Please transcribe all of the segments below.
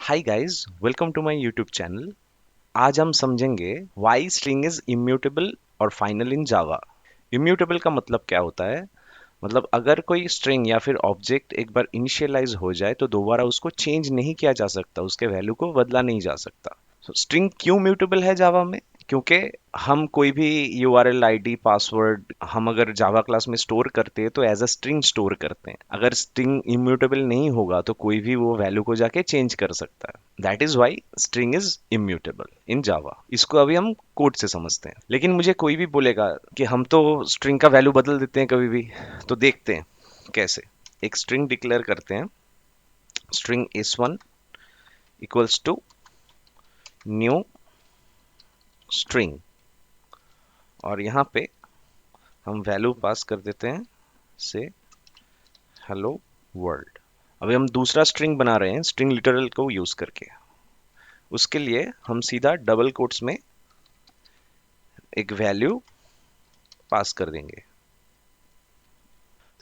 Hi guys, welcome to my YouTube channel. आज हम समझेंगे व्हाई स्ट्रिंग इज इम्यूटेबल और फाइनल इन जावा। इम्यूटेबल का मतलब क्या होता है? मतलब अगर कोई स्ट्रिंग या फिर ऑब्जेक्ट एक बार इनिशियलाइज हो जाए तो दोबारा उसको चेंज नहीं किया जा सकता, उसके वैल्यू को बदला नहीं जा सकता। स्ट्रिंग क्यों म्यूटेबल है जावा में? क्योंकि हम कोई भी यूआरएल आईडी पासवर्ड हम अगर जावा क्लास में स्टोर करते हैं तो एज अ स्ट्रिंग स्टोर करते हैं। अगर स्ट्रिंग इम्यूटेबल नहीं होगा तो कोई भी वो वैल्यू को जाके चेंज कर सकता है। That is why string is immutable in Java. इसको अभी हम कोड से समझते हैं। लेकिन मुझे कोई भी बोलेगा कि हम तो स्ट्रिंग का वैल्यू बदल देते हैं कभी भी, तो देखते हैं कैसे। एक स्ट्रिंग डिक्लेयर करते हैं, string s1 equals to new string, और यहाँ पे हम वैल्यू पास कर देते हैं से हेलो वर्ल्ड। अभी हम दूसरा स्ट्रिंग बना रहे हैं स्ट्रिंग लिटरल को यूज करके। उसके लिए हम सीधा डबल कोट्स में एक वैल्यू पास कर देंगे।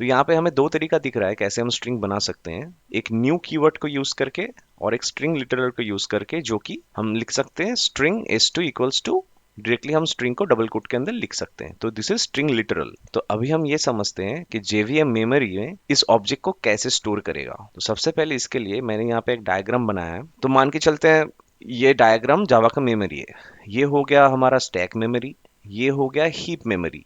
तो यहाँ पे हमें दो तरीका दिख रहा है कैसे हम स्ट्रिंग बना सकते हैं, एक न्यू कीवर्ड को यूज करके और एक स्ट्रिंग लिटरल को यूज करके, जो कि हम लिख सकते हैं string s2 equals to, directly हम स्ट्रिंग को डबल कोट के अंदर लिख सकते हैं। तो दिस इज स्ट्रिंग लिटरल। तो अभी हम ये समझते हैं कि जेवीएम मेमोरी में इस ऑब्जेक्ट को कैसे स्टोर करेगा। तो सबसे पहले इसके लिए मैंने यहाँ पे एक डायग्राम बनाया है। तो मान के चलते हैं ये डायग्राम जावा का मेमोरी है। ये हो गया हमारा स्टैक मेमोरी, ये हो गया हीप मेमोरी,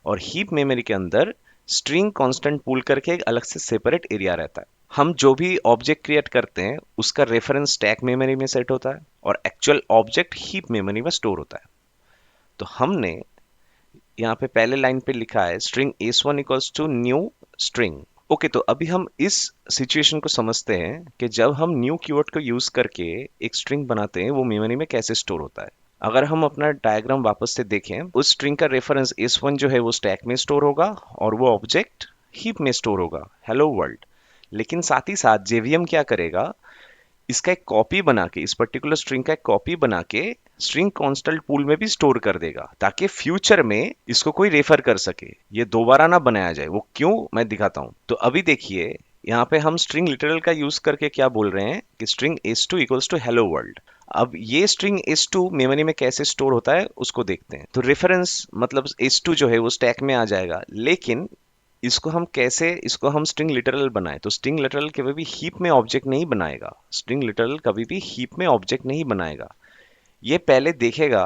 और हीप मेमोरी के अंदर स्ट्रिंग कांस्टेंट पूल करके एक अलग से सेपरेट एरिया रहता है। हम जो भी ऑब्जेक्ट क्रिएट करते हैं उसका रेफरेंस स्टैक मेमोरी में सेट होता है और एक्चुअल ऑब्जेक्ट हीप मेमोरी में स्टोर होता है। तो हमने यहाँ पे पहले लाइन पे लिखा है string s1 equals to new string. Okay, तो अभी हम इस सिचुएशन को समझते हैं कि जब हम न्यू कीवर्ड को यूज करके एक स्ट्रिंग बनाते हैं वो मेमोरी में कैसे स्टोर होता है। अगर हम अपना डायग्राम वापस से देखें, उस स्ट्रिंग का रेफरेंस s1 जो है वो स्टैक में स्टोर होगा और वो ऑब्जेक्ट हीप में स्टोर होगा, हेलो वर्ल्ड। लेकिन साथ ही साथ जेवीएम क्या करेगा, इसका एक कॉपी बना के, इस पर्टिकुलर स्ट्रिंग का एक कॉपी बना के स्ट्रिंग कांस्टेंट पूल में भी स्टोर कर देगा, ताकि फ्यूचर में इसको कोई रेफर कर सके, ये दोबारा ना बनाया जाए। वो क्यों, मैं दिखाता हूं। तो अभी देखिए, यहाँ पे हम स्ट्रिंग लिटरल का यूज करके क्या बोल रहे हैं कि string s2 equals to hello world. अब ये स्ट्रिंग s2 मेमोरी में कैसे स्टोर होता है उसको देखते हैं। तो रेफरेंस मतलब s2 जो है वो स्टैक में आ जाएगा, लेकिन इसको हम स्ट्रिंग लिटरल बनाए तो स्ट्रिंग लिटरल कभी भी हीप में ऑब्जेक्ट नहीं बनाएगा। स्ट्रिंग लिटरल कभी भी हीप में ऑब्जेक्ट नहीं बनाएगा। ये पहले देखेगा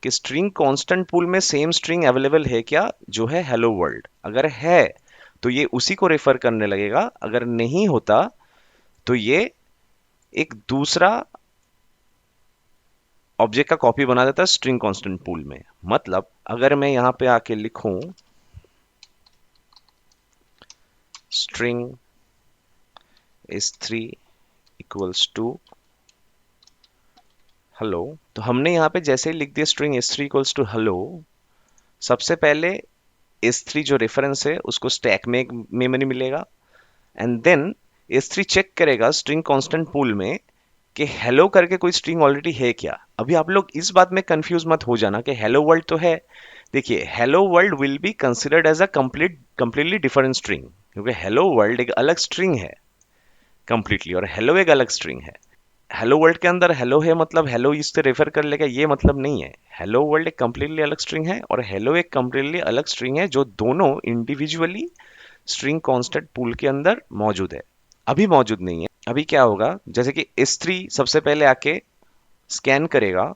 कि स्ट्रिंग कांस्टेंट पूल में सेम स्ट्रिंग अवेलेबल है क्या, जो है हेलो वर्ल्ड। अगर है तो ये उसी को रेफर करने लगेगा, अगर नहीं होता तो ये एक दूसरा ऑब्जेक्ट का कॉपी बना देता है स्ट्रिंग कांस्टेंट पूल में। मतलब अगर मैं यहां पे आके लिखूं string s3 equals to hello, तो हमने यहाँ पे जैसे ही लिख दिया string s3 equals to hello, सबसे पहले s3 जो रेफरेंस है उसको स्टैक में एक मेमोरी मिलेगा, एंड देन s3 चेक करेगा स्ट्रिंग कांस्टेंट पूल में कि हेलो करके कोई स्ट्रिंग ऑलरेडी है क्या। अभी आप लोग इस बात में कंफ्यूज मत हो जाना कि हेलो वर्ल्ड तो है। देखिए, hello world will be considered as a completely different string, क्योंकि हेलो वर्ल्ड एक अलग स्ट्रिंग है कंप्लीटली, और हेलो एक अलग स्ट्रिंग है। हेलो वर्ल्ड के अंदर हेलो है मतलब हेलो इससे रेफर कर लेगा, ये मतलब नहीं है। हेलो वर्ल्ड एक कंप्लीटली अलग स्ट्रिंग है और हेलो एक कंप्लीटली अलग स्ट्रिंग है, जो दोनों इंडिविजुअली स्ट्रिंग कांस्टेंट पूल के अंदर मौजूद है। अभी मौजूद नहीं है। अभी क्या होगा, जैसे कि s3 सबसे पहले आके स्कैन करेगा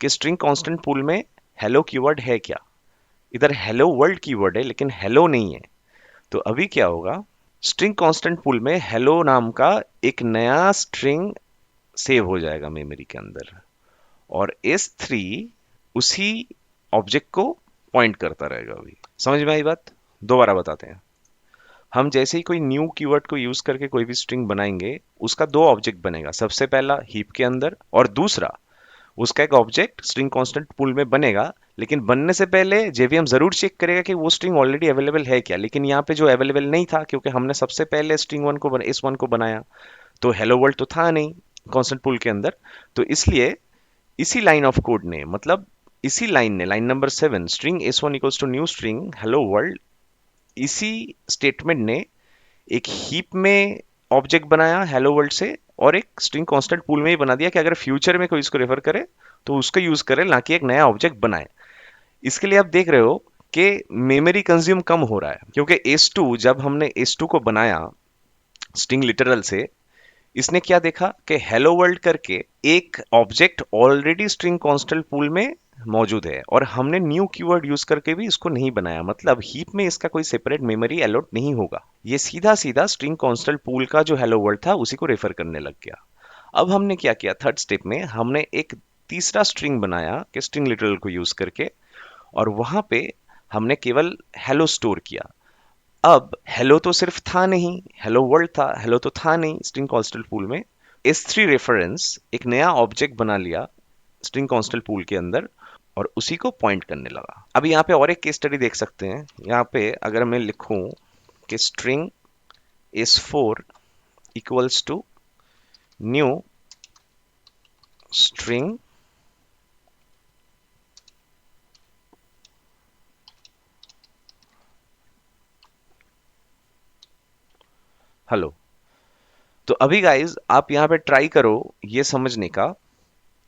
कि स्ट्रिंग कांस्टेंट पूल में हेलो कीवर्ड है क्या। इधर हेलो वर्ल्ड कीवर्ड है लेकिन हेलो नहीं है। तो अभी क्या होगा, स्ट्रिंग कांस्टेंट पूल में हेलो नाम का एक नया स्ट्रिंग सेव हो जाएगा मेमोरी के अंदर, और S3 उसी ऑब्जेक्ट को पॉइंट करता रहेगा। अभी समझ में आई बात? दोबारा बताते हैं। हम जैसे ही कोई न्यू कीवर्ड को यूज करके कोई भी स्ट्रिंग बनाएंगे, उसका दो ऑब्जेक्ट बनेगा। सबसे पहला हीप के अंदर, और दूसरा उसका एक ऑब्जेक्ट स्ट्रिंग कांस्टेंट पूल में बनेगा। लेकिन बनने से पहले जेवीएम जरूर चेक करेगा कि वो स्ट्रिंग ऑलरेडी अवेलेबल है क्या। लेकिन यहाँ पे जो अवेलेबल नहीं था, क्योंकि हमने सबसे पहले स्ट्रिंग वन को s1 को बनाया, तो हेलो वर्ल्ड तो था नहीं कांस्टेंट पूल के अंदर। तो इसलिए इसी लाइन ऑफ कोड ने, मतलब इसी लाइन ने, line number 7, string s1 equals to new string hello world, इसी स्टेटमेंट ने एक हीप में ऑब्जेक्ट बनाया हेलो वर्ल्ड से और एक स्ट्रिंग कांस्टेंट पूल में ही बना दिया कि अगर फ्यूचर में कोई इसको रेफर करे तो उसको यूज करे, ना कि एक नया ऑब्जेक्ट बनाए। इसके लिए आप देख रहे हो कि मेमोरी कंज्यूम कम हो रहा है, क्योंकि S2 जब हमने S2 को बनाया स्ट्रिंग लिटरल से, इसने क्या देखा कि हेलो वर्ल्ड करके एक object already string constant pool में मौजूद है और हमने न्यू कीवर्ड यूज करके भी इसको नहीं बनाया, मतलब हीप में इसका कोई सेपरेट मेमोरी अलॉट नहीं होगा। ये सीधा सीधा स्ट्रिंग कांस्टेंट पूल का जो हेलो वर्ल्ड था उसी को रेफर करने लग गया। अब हमने क्या किया, थर्ड स्टेप में हमने एक तीसरा स्ट्रिंग बनाया कि स्ट्रिंग लिटरल को यूज करके, और वहां पे हमने केवल हेलो स्टोर किया। अब हेलो तो सिर्फ था नहीं, हेलो वर्ल्ड था, हेलो तो था नहीं स्ट्रिंग कांस्टेंट पूल में। S3 रेफरेंस एक नया ऑब्जेक्ट बना लिया स्ट्रिंग कांस्टेंट पूल के अंदर और उसी को पॉइंट करने लगा। अब यहाँ पे और एक केस स्टडी देख सकते हैं। यहाँ पे अगर मैं लिखूं कि string S4 equals to new string hello, तो अभी गाइज आप यहाँ पे ट्राई करो ये समझने का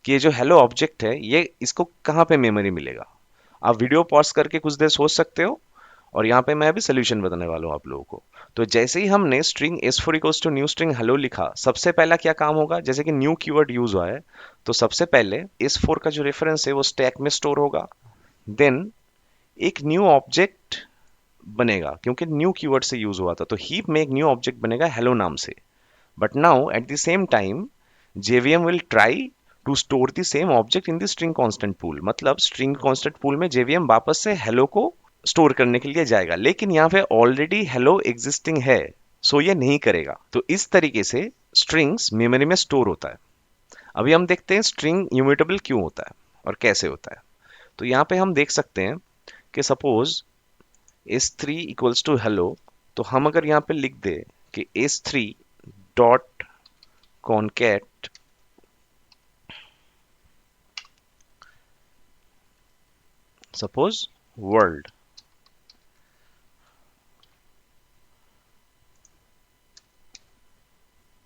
कि ये जो हेलो ऑब्जेक्ट है ये इसको कहाँ पे मेमोरी मिलेगा। आप वीडियो पॉज करके कुछ देर सोच सकते हो और यहाँ पे मैं अभी सोल्यूशन बताने वाला हूँ आप लोगों को। तो जैसे ही हमने string S4 equals to new string hello लिखा, सबसे पहला क्या काम होगा, जैसे कि न्यू कीवर्ड यूज हुआ है तो सबसे पहले S4 का जो रेफरेंस है वो स्टैक में स्टोर होगा। देन एक न्यू ऑब्जेक्ट बनेगा, क्योंकि न्यू कीवर्ड से यूज हुआ था तो हीप में एक न्यू ऑब्जेक्ट बनेगा हेलो नाम से। But now at the same time JVM will try to store the same object in the string constant pool। मतलब string constant pool में JVM वापस से hello को स्टोर करने के लिए जाएगा, लेकिन यहाँ पे ऑलरेडी hello existing है, सो ये नहीं करेगा। तो इस तरीके से strings मेमोरी में स्टोर होता है। अभी हम देखते हैं string immutable क्यों होता है और कैसे होता है। तो यहाँ पे हम देख सकते हैं कि suppose S3 equals to hello, तो हम अगर यहाँ पे लिख दे कि S3 dot concat suppose world,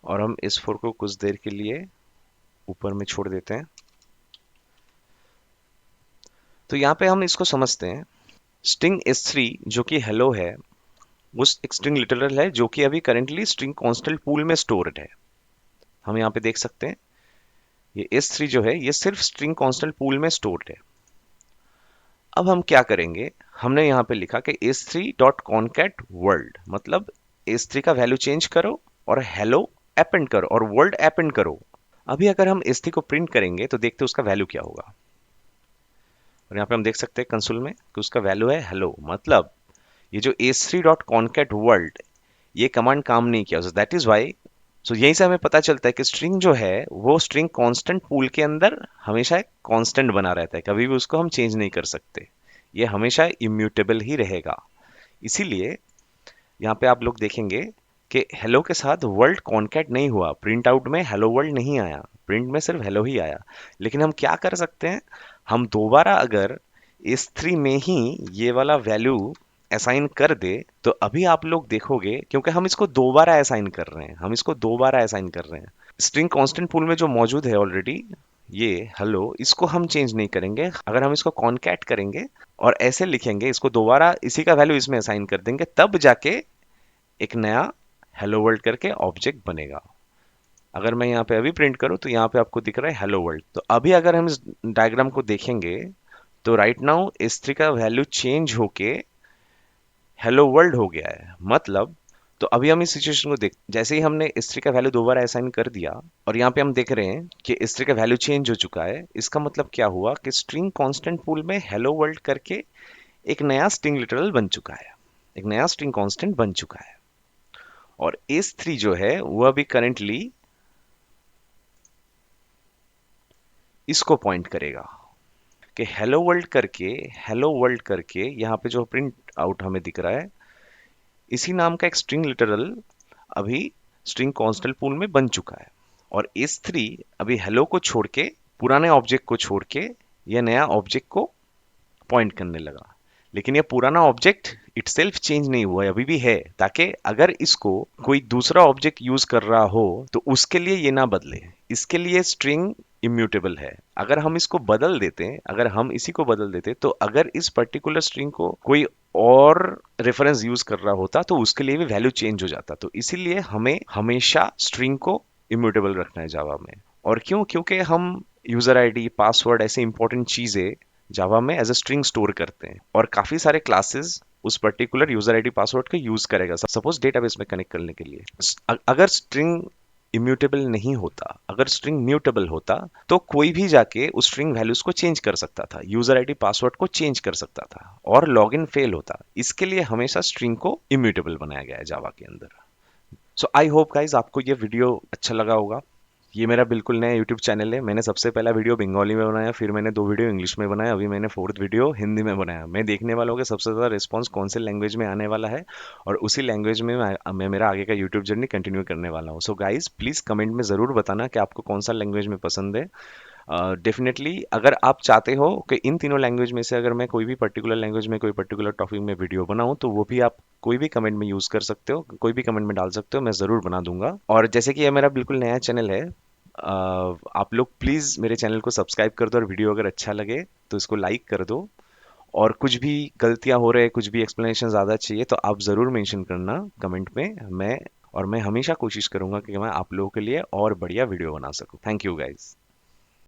और हम इस फोर को कुछ देर के लिए ऊपर में छोड़ देते हैं। तो यहां पे हम इसको समझते हैं, स्ट्रिंग S3 जो कि हेलो है उस एक स्ट्रिंग लिटरल है जो कि अभी करेंटली स्ट्रिंग कांस्टेंट पूल में स्टोर्ड है। हम यहाँ पे देख सकते हैं ये S3 जो है ये सिर्फ स्ट्रिंग कांस्टेंट पूल में स्टोर्ड है। अब हम क्या करेंगे, हमने यहाँ पे लिखा कि S3 डॉट कॉनकैट वर्ल्ड, मतलब S3 का वैल्यू चेंज करो और हेलो अपेंड करो और वर्ल्ड अपेंड करो। अभी अगर हम S3 को प्रिंट करेंगे तो देखते हैं उसका वैल्यू क्या होगा, और यहाँ पे हम देख सकते हैं कंसोल में कि उसका वैल्यू है हेलो। मतलब ये जो S3 डॉट कॉनकैट वर्ल्ड ये कमांड काम नहीं किया, दैट इज वाई। सो यहीं से हमें पता चलता है कि स्ट्रिंग जो है वो स्ट्रिंग कांस्टेंट पूल के अंदर हमेशा एक कांस्टेंट बना रहता है, कभी भी उसको हम चेंज नहीं कर सकते, ये हमेशा इम्यूटेबल ही रहेगा। इसीलिए यहाँ पे आप लोग देखेंगे कि हेलो के साथ वर्ल्ड कॉन्कैट नहीं हुआ, प्रिंट आउट में हेलो वर्ल्ड नहीं आया, प्रिंट में सिर्फ हेलो ही आया। लेकिन हम क्या कर सकते हैं, हम दोबारा अगर S3 में ही ये वाला वैल्यू असाइन कर दे तो अभी आप लोग देखोगे, क्योंकि हम इसको दोबारा असाइन कर रहे हैं, हम इसको दोबारा असाइन कर रहे हैं। स्ट्रिंग कांस्टेंट पूल में जो मौजूद है ऑलरेडी ये हेलो, इसको हम चेंज नहीं करेंगे। अगर हम इसको कॉन्कैट करेंगे और ऐसे लिखेंगे, इसको दोबारा इसी का वैल्यू इसमें असाइन कर देंगे, तब जाके एक नया हेलो वर्ल्ड करके ऑब्जेक्ट बनेगा। अगर मैं यहाँ पे अभी प्रिंट करूँ तो यहाँ पे आपको दिख रहा है हेलो वर्ल्ड। तो अभी अगर हम इस डायग्राम को देखेंगे तो राइट नाउ S3 का वैल्यू चेंज होके हेलो वर्ल्ड हो गया है। मतलब तो अभी हम इस सिचुएशन को देख, जैसे ही हमने S3 का वैल्यू दोबारा असाइन कर दिया और यहाँ पे हम देख रहे हैं कि S3 का वैल्यू चेंज हो चुका है, इसका मतलब क्या हुआ कि स्ट्रिंग कांस्टेंट पूल में हेलो वर्ल्ड करके एक नया स्ट्रिंग लिटरल बन चुका है, एक नया स्ट्रिंग कांस्टेंट बन चुका है। और S3 जो है वह अभी करेंटली इसको पॉइंट करेगा कि हेलो वर्ल्ड करके यहाँ पे जो प्रिंट आउट हमें दिख रहा है इसी नाम का एक स्ट्रिंग लिटरल अभी स्ट्रिंग कांस्टेंट पूल में बन चुका है। और S3 अभी हेलो को छोड़ के, पुराने ऑब्जेक्ट को छोड़ के, यह नया ऑब्जेक्ट को पॉइंट करने लगा। लेकिन ये पुराना ऑब्जेक्ट इटसेल्फ चेंज नहीं हुआ है, अभी भी है, ताकि अगर इसको कोई दूसरा ऑब्जेक्ट यूज कर रहा हो तो उसके लिए ये ना बदले। इसके लिए स्ट्रिंग इम्यूटेबल है। अगर हम इसको बदल देते, अगर हम इसी को बदल देते, तो अगर इस पर्टिकुलर स्ट्रिंग को कोई और रेफरेंस यूज कर रहा होता तो उसके लिए भी वैल्यू चेंज हो जाता। तो इसीलिए हमें हमेशा स्ट्रिंग को इम्यूटेबल रखना है जावा में। और क्यों? क्योंकि हम यूजर आईडी, पासवर्ड, ऐसे इंपॉर्टेंट चीजें जावा में एज अ स्ट्रिंग स्टोर करते हैं, और काफी सारे क्लासेस उस पर्टिकुलर यूजर आईडी पासवर्ड का यूज करेगा, सपोज डेटाबेस में कनेक्ट करने के लिए। अगर स्ट्रिंग इम्यूटेबल नहीं होता, अगर स्ट्रिंग म्यूटेबल होता, तो कोई भी जाके उस स्ट्रिंग वैल्यूज को चेंज कर सकता था, यूजर आईडी पासवर्ड को चेंज कर सकता था, और लॉगिन फेल होता। इसके लिए हमेशा स्ट्रिंग को इम्यूटेबल बनाया गया है जावा के अंदर। सो आई होप गाइज आपको ये वीडियो अच्छा लगा होगा। ये मेरा बिल्कुल नया यूट्यूब चैनल है। मैंने सबसे पहला वीडियो बंगाली में बनाया, फिर मैंने 2 वीडियो इंग्लिश में बनाया, अभी मैंने फोर्थ वीडियो हिंदी में बनाया। मैं देखने वालों के सबसे ज़्यादा रिस्पांस कौन से लैंग्वेज में आने वाला है, और उसी लैंग्वेज में मैं मेरा आगे का यूट्यूब जर्नी कंटिन्यू करने वाला हूँ। सो गाइज प्लीज़ कमेंट में ज़रूर बताना कि आपको कौन सा लैंग्वेज में पसंद है। डेफिनेटली अगर आप चाहते हो कि इन तीनों लैंग्वेज में से अगर मैं कोई भी पर्टिकुलर लैंग्वेज में कोई पर्टिकुलर टॉपिक में वीडियो बनाऊं, तो वो भी आप कोई भी कमेंट में यूज कर सकते हो, कोई भी कमेंट में डाल सकते हो, मैं ज़रूर बना दूंगा। और जैसे कि ये मेरा बिल्कुल नया चैनल है, आप लोग प्लीज़ मेरे चैनल को सब्सक्राइब कर दो, और वीडियो अगर अच्छा लगे तो इसको लाइक कर दो। और कुछ भी गलतियां हो रहे, कुछ भी एक्सप्लेनेशन ज़्यादा चाहिए, तो आप ज़रूर मेंशन करना कमेंट में। मैं हमेशा कोशिश करूंगा कि मैं आप लोगों के लिए और बढ़िया वीडियो बना सकूं। Thank you guys.